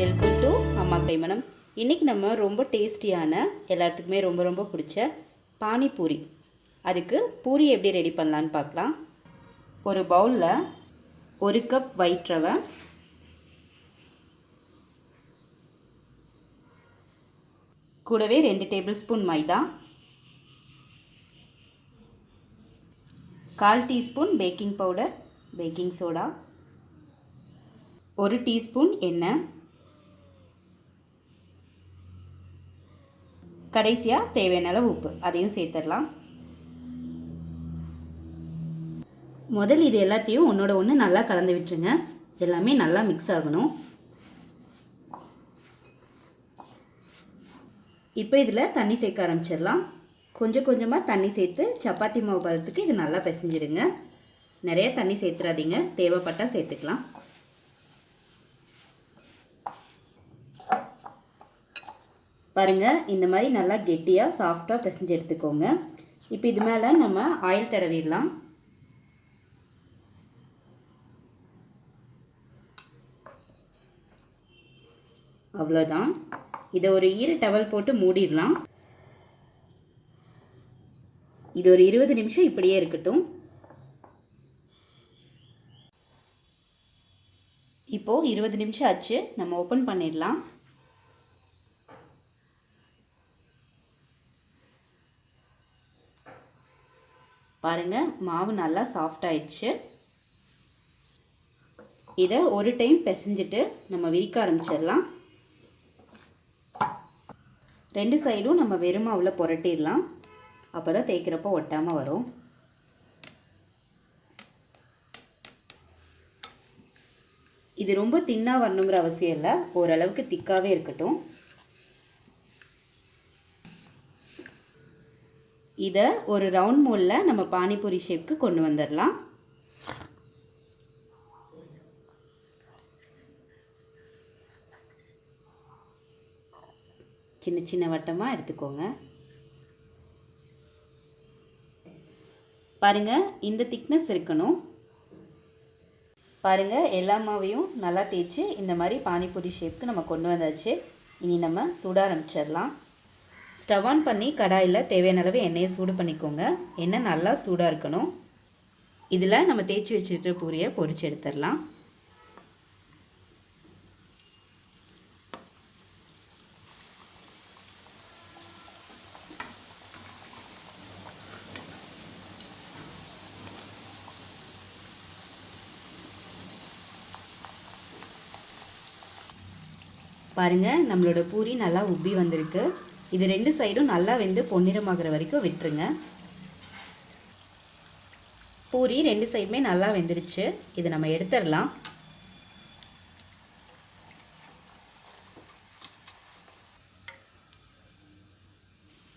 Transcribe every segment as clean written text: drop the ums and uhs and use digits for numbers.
Welcome to அம்மா கைமணம். இன்றைக்கி நம்ம ரொம்ப டேஸ்டியான எல்லாத்துக்குமே ரொம்ப ரொம்ப பிடிச்ச பானிபூரி, அதுக்கு பூரி எப்படி ரெடி பண்ணலான்னு பார்க்கலாம். ஒரு பவுலில் 1 கப் ஒயிட் ரவை, கூடவே 2 டேபிள் ஸ்பூன் மைதா, 1/4 teaspoon baking powder, baking soda, 1 teaspoon எண்ணெய், கடைசியாக தேவையான அளவு உப்பு, அதையும் சேர்த்துடலாம். முதல் இது எல்லாத்தையும் ஒன்றோட ஒன்று நல்லா கலந்து விட்டுருங்க. எல்லாமே நல்லா மிக்ஸ் ஆகணும். இப்போ இதில் தண்ணி சேர்க்க ஆரம்பிச்சிடலாம். கொஞ்சம் கொஞ்சமாக தண்ணி சேர்த்து சப்பாத்தி மாவு பதத்துக்கு இது நல்லா பிசைஞ்சிருங்க. நிறைய தண்ணி சேர்த்துறாதீங்க, தேவைப்பட்டால் சேர்த்துக்கலாம். பாருங்கள், இந்த மாதிரி நல்லா கெட்டியாக சாஃப்டாக பிசைஞ்சு எடுத்துக்கோங்க. இப்போ இது மேலே நம்ம ஆயில் தடவிடலாம். அவ்வளோதான். இதை ஒரு ஈர டவல் போட்டு மூடிடலாம். இது ஒரு 20 நிமிஷம் இப்படியே இருக்கட்டும். இப்போது 20 நிமிஷம் ஆச்சு, நம்ம ஓப்பன் பண்ணிடலாம். பாருங்கள், மாவு நல்லா சாஃப்ட் ஆயிடுச்சு. இதை ஒரு டைம் பிசைஞ்சிட்டு நம்ம விரிக்க ஆரம்பிச்சிடலாம். 2 சைடும் நம்ம வெறும் மாவில் புரட்டிடலாம். அப்போ தான் தேய்க்கிறப்போ ஒட்டாமல் வரும். இது ரொம்ப தின்னாக வரணுங்கிற அவசியம் இல்லை, ஓரளவுக்கு திக்காகவே இருக்கட்டும். இதை ஒரு ரவுண்ட் மோல்டில் நம்ம பானிபூரி ஷேப்புக்கு கொண்டு வந்துடலாம். சின்ன சின்ன வட்டமாக எடுத்துக்கோங்க. பாருங்கள், இந்த திக்னஸ் இருக்கணும். பாருங்கள், எல்லா மாவையும் நல்லா தேய்ச்சி இந்த மாதிரி பானிபூரி ஷேப்புக்கு நம்ம கொண்டு வந்தாச்சு. இனி நம்ம சுட ஆரம்பிச்சிடலாம். ஸ்டவ் ஆன் பண்ணி கடாயில் தேவையான அளவு எண்ணெயை சூடு பண்ணிக்கோங்க. எண்ணெய் நல்லா சூடாக இருக்கணும். இதில் நம்ம தேய்ச்சி வச்சுட்டு பூரியை பொரிச்சு எடுத்துடலாம். பாருங்கள், நம்மளோட பூரி நல்லா உப்பி வந்திருக்கு. இது 2 சைடும் நல்லா வெந்து பொன்னிறமாகிற வரைக்கும் விட்டுருங்க. பூரி 2 சைடுமே நல்லா வெந்துருச்சு. இதை நம்ம எடுத்துடலாம்.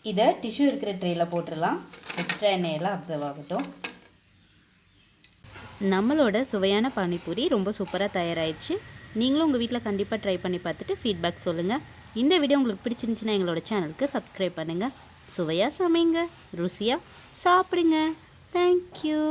இதை டிஷ்யூ இருக்கிற ட்ரேயில் போட்டுடலாம். எக்ஸ்ட்ரா எண்ணெயெல்லாம் அப்சர்வ் ஆகட்டும். நம்மளோட சுவையான பானிபூரி ரொம்ப சூப்பராக தயாராகிடுச்சு. நீங்களும் உங்கள் வீட்டில் கண்டிப்பாக ட்ரை பண்ணி பார்த்துட்டு ஃபீட்பேக் சொல்லுங்கள். இந்த வீடியோ உங்களுக்கு பிடிச்சிருந்துச்சுன்னா எங்களோட சேனலுக்கு சப்ஸ்கிரைப் பண்ணுங்கள். சுவையாக சமைங்க, ருசியாக சாப்பிடுங்க. தேங்க்யூ.